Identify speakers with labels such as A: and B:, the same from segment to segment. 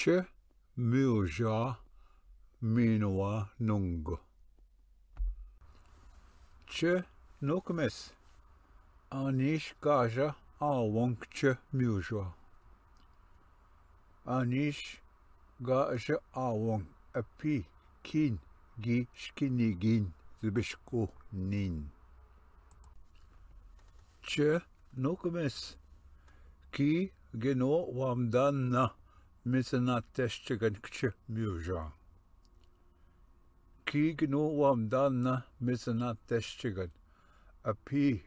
A: Che Muja Minua Nungo. Che Nokmes Anish Gaja Awonk Che Muja. Anish Gaja Awonk Api Kin Gi Skinigin Zibishko Nin. Che Nokmes Ki Geno Wamdana Misana Testigan Kche Muja. Ki Geno Wamdana Misana Testigan Api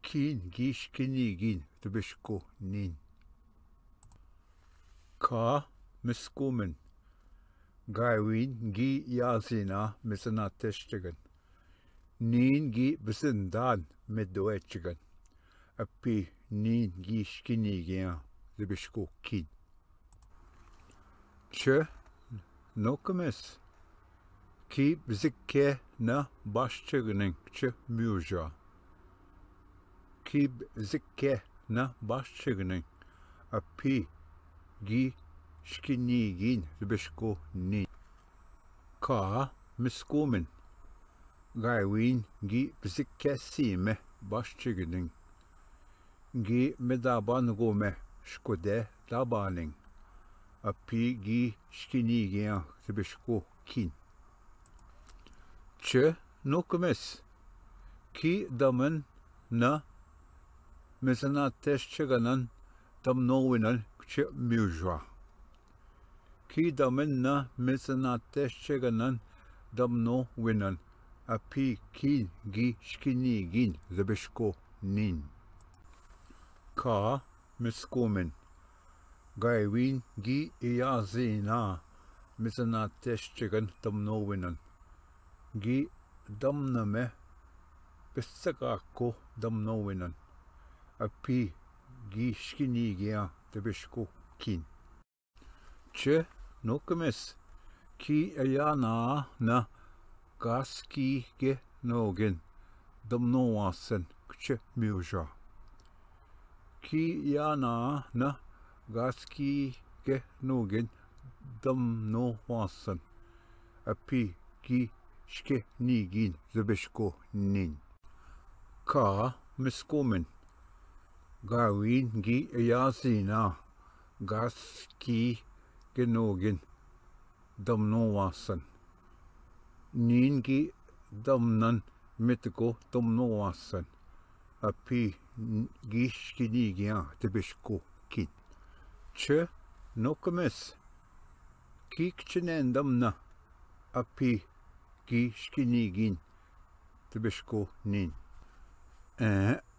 A: Kin Gish Kinigin Tibishko Nin. Ka Miskumen Gaiwin Gi Yazina Misana Testigan Nin Gi Bisindan Middoechigan Api Nin Gish Kinigin Tibishko Kin. Che Nokamis Ki Bzikke na Bashchiganing Che Muja. Ki Bzikke na Bashchiganing Api Gi Skinigin Tibishko Nin. Ka Miskumin Gaiwin Gi Bzikke Sime Bashchiganing Gi Medaban Gome Shkode Dabaning Api Gi Skinigin Tibishko Kin. Che Nokamis Ki Daman na Misana Testiganan Dam Nowinan Che Muja. Ki Daman na Misana Testiganan Dam No Winan Api Kin Gi Skinigin Tibishko Nin. Ka Miskumin Gaiwin Gi Yazina Misana Testigan Dam No Winan Gi Damname Bissagako Dam No Winan Api Gi Skinigin Tibishko Kin. Che Nokamis Ki Ayana na Gaski Ge Nogin Dam No Wasen Che Muja. Ki Yana na Gaski Ge Nogin Dam No Wasen Api Gi Skinigin Tibishko Nin. Ka Miskumin Gawin Gi Yazina Gaski Genogin Dam No Wasen Nin Gi Damnan Mitko Dam No Wasen Api Gi Skinigin Tibishko Kin. Che Nokamis Ki Kchinen Damna Api Gi Skinigin Tibishko Nin.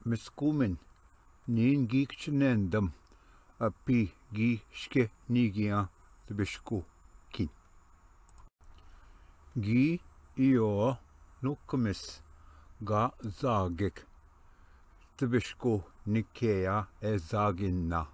A: Miskumin Nin Gi Kchinen Dam Api Gi Skinigin Tibishko Kin. Gi Io Nokamis Ga Zagik Tibishko Nikea Zagina.